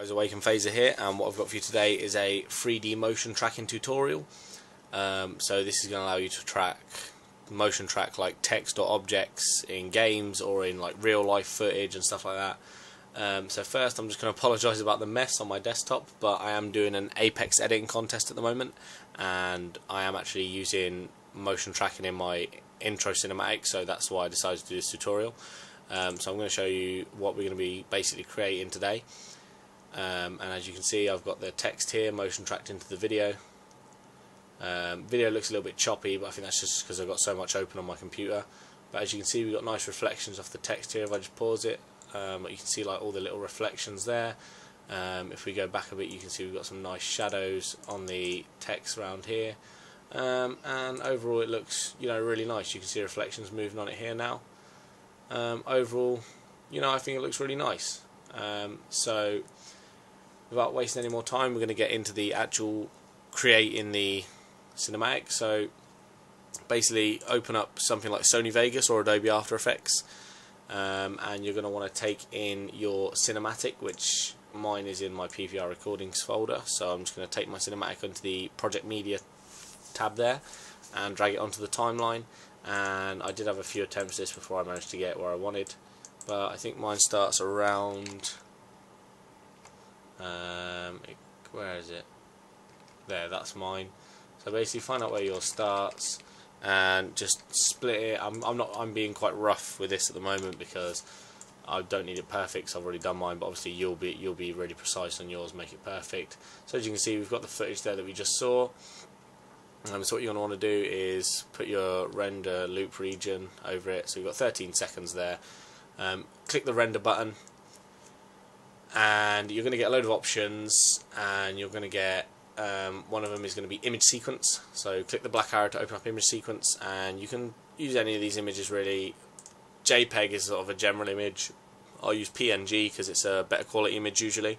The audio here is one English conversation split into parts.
Guys, AwaKeN FazeR here, and what I've got for you today is a 3D motion tracking tutorial. So this is going to allow you to motion track like text or objects in games or in like real life footage and stuff like that. So first I'm just going to apologise about the mess on my desktop, but I am doing an Apex editing contest at the moment, and I am actually using motion tracking in my intro cinematic, so that's why I decided to do this tutorial. So I'm going to show you what we're going to be basically creating today. And as you can see, I've got the text here motion tracked into the video. Video looks a little bit choppy, but I think that's just because I've got so much open on my computer. But as you can see, we've got nice reflections off the text here. If I just pause it, you can see like all the little reflections there. If we go back a bit, you can see we've got some nice shadows on the text around here. And overall it looks, really nice. You can see reflections moving on it here now. Overall, I think it looks really nice. So without wasting any more time, we're going to get into the actual creating the cinematic. So basically open up something like Sony Vegas or Adobe After Effects, and you're going to want to take in your cinematic, which mine is in my PVR recordings folder. So I'm just going to take my cinematic onto the project media tab there and drag it onto the timeline. And I did have a few attempts at this before I managed to get where I wanted, but I think mine starts around where is it? There, that's mine. So basically find out where yours starts and just split it. I'm being quite rough with this at the moment because I don't need it perfect, so I've already done mine, but obviously you'll be really precise on yours, make it perfect. So as you can see, we've got the footage there that we just saw. So what you're going to want to do is put your render loop region over it. So you've got 13 seconds there. Click the render button, and you're going to get a load of options, and you're going to get one of them is going to be image sequence. So click the black arrow to open up image sequence, and you can use any of these images really. JPEG is sort of a general image. I'll use PNG because it's a better quality image usually.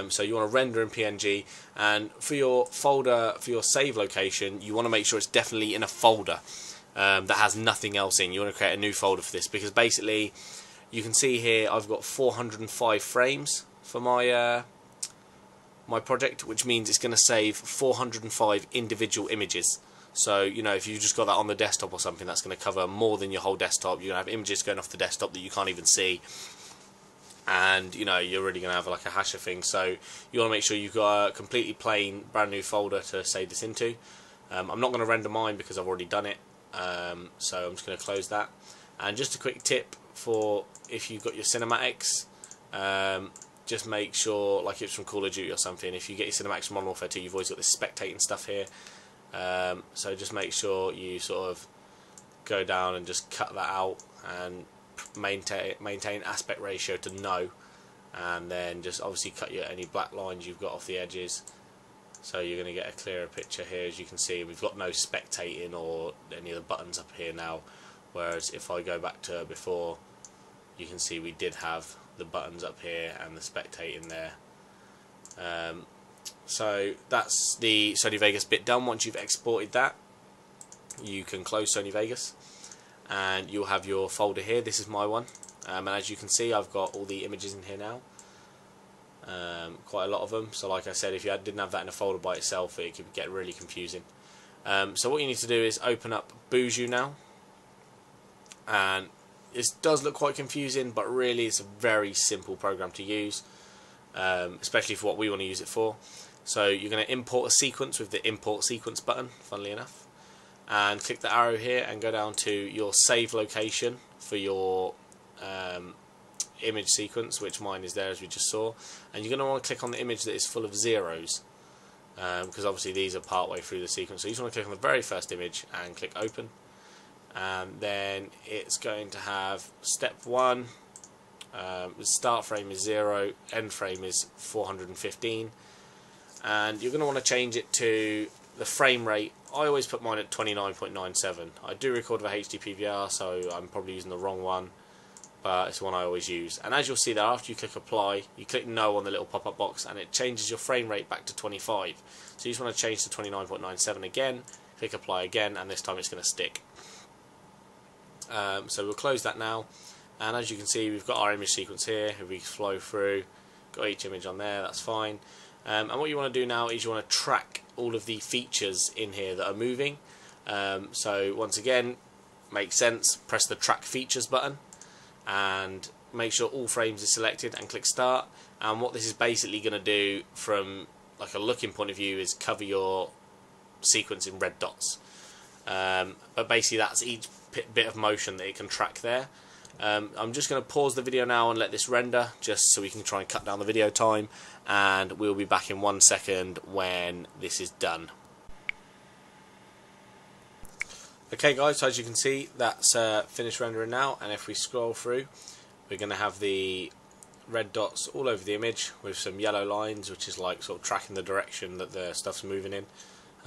So you want to render in PNG, and for your folder, for your save location, you want to make sure it's definitely in a folder that has nothing else in. You want to create a new folder for this, because basically you can see here I've got 405 frames for my my project, which means it's going to save 405 individual images. So if you just got that on the desktop or something, that's going to cover more than your whole desktop. You're going to have images going off the desktop that you can't even see, and you're really going to have like a hash of things. So you want to make sure you've got a completely plain brand new folder to save this into. I'm not going to render mine because I've already done it, so I'm just going to close that. And just a quick tip for if you've got your cinematics, just make sure, like it's from Call of Duty or something, if you get your cinematics from Modern Warfare 2, you've always got this spectating stuff here. So just make sure you sort of go down and just cut that out and maintain aspect ratio to no, and then just obviously cut any black lines you've got off the edges, so you're going to get a clearer picture here. As you can see, we've got no spectating or any of the buttons up here now, whereas if I go back to before, you can see we did have the buttons up here and the spectating there. So that's the Sony Vegas bit done. Once you've exported that, you can close Sony Vegas, and you'll have your folder here. This is my one, and as you can see, I've got all the images in here now, quite a lot of them. So like I said, if you didn't have that in a folder by itself, it could get really confusing. So what you need to do is open up Boujou now, and it does look quite confusing, but really it's a very simple program to use, especially for what we want to use it for. So you're going to import a sequence with the import sequence button, funnily enough, and click the arrow here and go down to your save location for your image sequence, which mine is there as we just saw. And you're going to want to click on the image that is full of zeros, because obviously these are part way through the sequence. So you just want to click on the very first image and click open, and then it's going to have step 1, the start frame is 0, end frame is 415, and you're going to want to change it to the frame rate. I always put mine at 29.97. I do record with a HD PVR, so I'm probably using the wrong one, but it's the one I always use. And as you'll see there, after you click apply, you click no on the little pop-up box, and it changes your frame rate back to 25. So you just want to change to 29.97 again, click apply again, and this time it's going to stick. So we'll close that now, and as you can see, we've got our image sequence here. If we flow through, got each image on there, that's fine. And what you want to do now is you want to track all of the features in here that are moving. So once again, makes sense, press the track features button and make sure all frames are selected and click start. And what this is basically going to do from like a looking point of view is cover your sequence in red dots. But basically that's each bit of motion that it can track there. I'm just going to pause the video now and let this render, just so we can try and cut down the video time, and we'll be back in 1 second when this is done. Okay guys, so as you can see, that's finished rendering now, and if we scroll through, we're going to have the red dots all over the image with some yellow lines, which is like sort of tracking the direction that the stuff's moving in.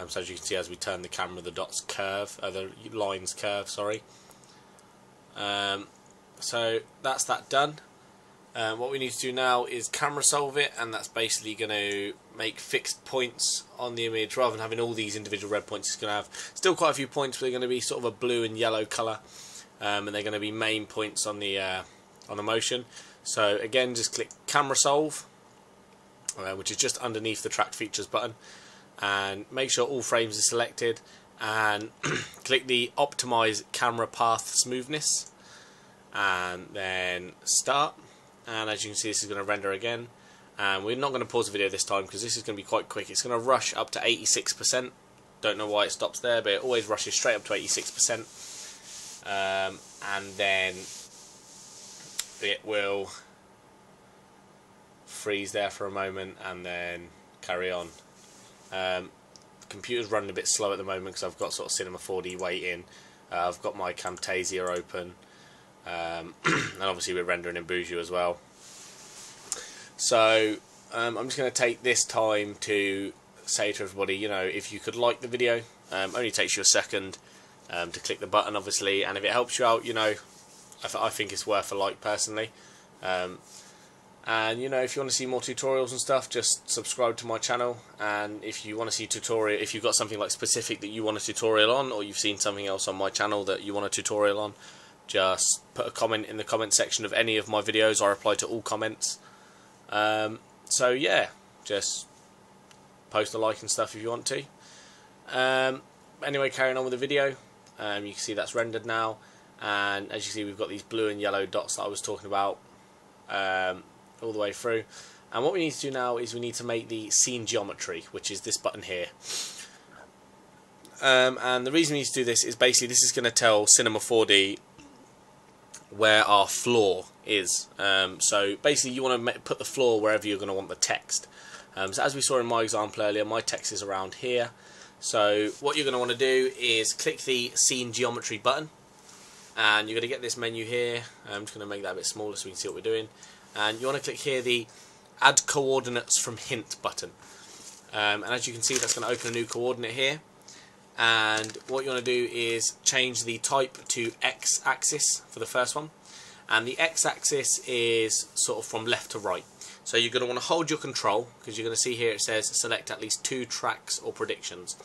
So as you can see, as we turn the camera, the dots curve, the lines curve, sorry. So that's that done. What we need to do now is camera solve it, and that's basically going to make fixed points on the image rather than having all these individual red points. It's going to have still quite a few points, but they're going to be sort of a blue and yellow colour, and they're going to be main points on the motion. So again, just click camera solve, which is just underneath the track features button, and make sure all frames are selected, and click the optimize camera path smoothness, and then start. And as you can see, this is going to render again, and we're not going to pause the video this time because this is going to be quite quick. It's going to rush up to 86%. Don't know why it stops there, but it always rushes straight up to 86%, and then it will freeze there for a moment and then carry on. The computer's running a bit slow at the moment because I've got sort of Cinema4D waiting. I've got my Camtasia open. And obviously we're rendering in Boujou as well. So I'm just going to take this time to say to everybody, you know, if you could like the video, only takes you a second to click the button obviously, and if it helps you out, you know, I think it's worth a like personally. And you know, if you want to see more tutorials and stuff, just subscribe to my channel. And if you want to see tutorial, if you've got something like specific that you want a tutorial on, or you've seen something else on my channel that you want a tutorial on, just put a comment in the comment section of any of my videos. I reply to all comments. So yeah, just post a like and stuff if you want to. Anyway, carrying on with the video, you can see that's rendered now, and as you see, we've got these blue and yellow dots that I was talking about all the way through. And what we need to do now is we need to make the scene geometry, which is this button here. And the reason we need to do this is basically this is going to tell Cinema4D where our floor is. So basically you want to put the floor wherever you're going to want the text. So as we saw in my example earlier, my text is around here. So what you're going to want to do is click the scene geometry button, and you're going to get this menu here. I'm just going to make that a bit smaller so we can see what we're doing. And you want to click here the add coordinates from hint button. And as you can see, that's going to open a new coordinate here. And what you want to do is change the type to x-axis for the first one, and the x-axis is sort of from left to right. So you're going to want to hold your control, because you're going to see here it says select at least 2 tracks or predictions.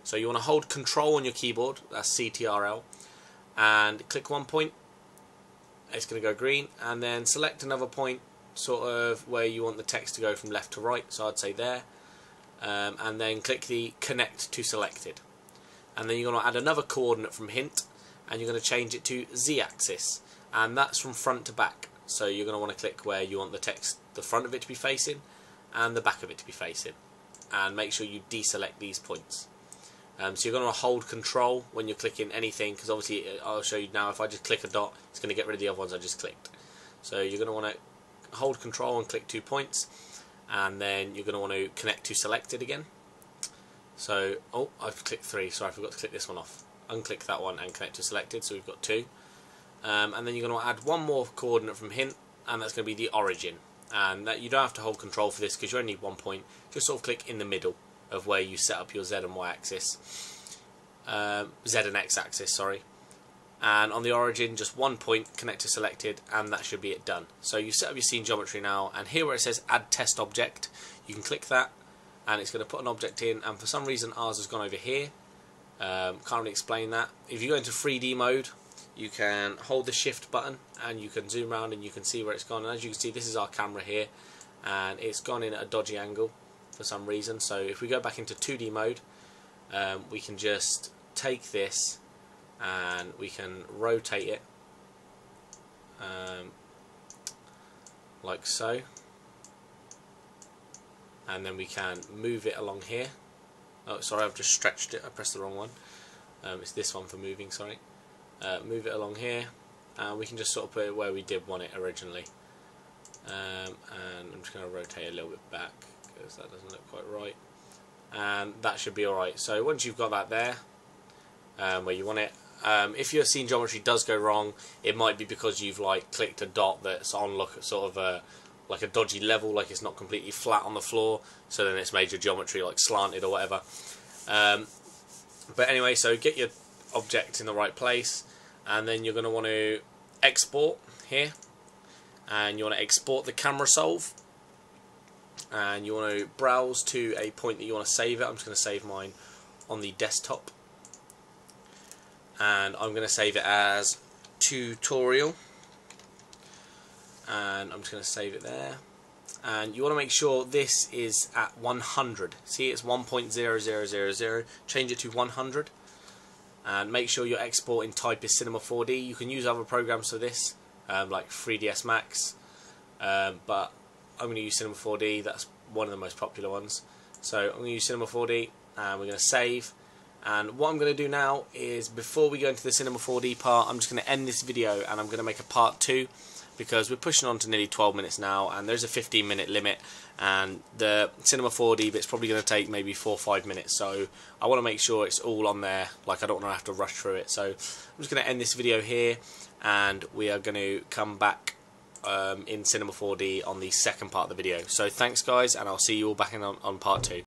So you want to hold control on your keyboard, that's CTRL, and click one point, it's going to go green, and then select another point sort of where you want the text to go from left to right, so I'd say there, and then click the connect to selected. And then you're going to add another coordinate from hint, and you're going to change it to z-axis, and that's from front to back. So you're going to want to click where you want the text, the front of it to be facing and the back of it to be facing, and make sure you deselect these points. So you're going to hold control when you're clicking anything, because obviously I'll show you now, if I just click a dot, it's going to get rid of the other ones I just clicked. So you're going to want to hold control and click 2 points, and then you're going to want to connect to selected again. So, oh, I've clicked 3, sorry, I forgot to click this one off. Unclick that one and connect to selected, so we've got 2. And then you're going to add one more coordinate from hint, and that's going to be the origin. And that you don't have to hold control for this because you only need 1 point. Just sort of click in the middle of where you set up your Z and Y axis. Z and X axis, sorry. And on the origin, just 1 point, connect to selected, and that should be it done. So you set up your scene geometry now, and here where it says add test object, you can click that, and it's going to put an object in, and for some reason ours has gone over here. Can't really explain that. If you go into 3D mode, you can hold the shift button and you can zoom around and you can see where it's gone. And as you can see, this is our camera here, and it's gone in at a dodgy angle for some reason. So if we go back into 2D mode, we can just take this and we can rotate it like so, and then we can move it along here. Oh, sorry, I've just stretched it, I pressed the wrong one. It's this one for moving, sorry. Move it along here, and we can just sort of put it where we did want it originally. And I'm just going to rotate a little bit back because that doesn't look quite right, and that should be alright. So once you've got that there where you want it, if your scene geometry does go wrong, it might be because you've like clicked a dot that's on sort of like a dodgy level, like it's not completely flat on the floor, so then it's made your geometry like slanted or whatever. But anyway, so get your object in the right place, and then you're going to want to export here, and you want to export the camera solve, and you want to browse to a point that you want to save it. I'm just going to save mine on the desktop, and I'm going to save it as tutorial, and I'm just going to save it there. And you want to make sure this is at 100. See, it's 1.0000. Change it to 100, and make sure your exporting type is Cinema4D. You can use other programs for this, like 3ds Max, but I'm going to use Cinema4D. That's one of the most popular ones. So I'm going to use Cinema4D, and we're going to save. And what I'm going to do now is, before we go into the Cinema4D part, I'm just going to end this video and I'm going to make a part 2, because we're pushing on to nearly 12 minutes now, and there's a 15-minute limit, and the Cinema4D bit's probably going to take maybe 4 or 5 minutes, so I want to make sure it's all on there, like I don't want to have to rush through it. So I'm just going to end this video here, and we are going to come back in Cinema4D on the second part of the video. So thanks guys, and I'll see you all back in on part 2.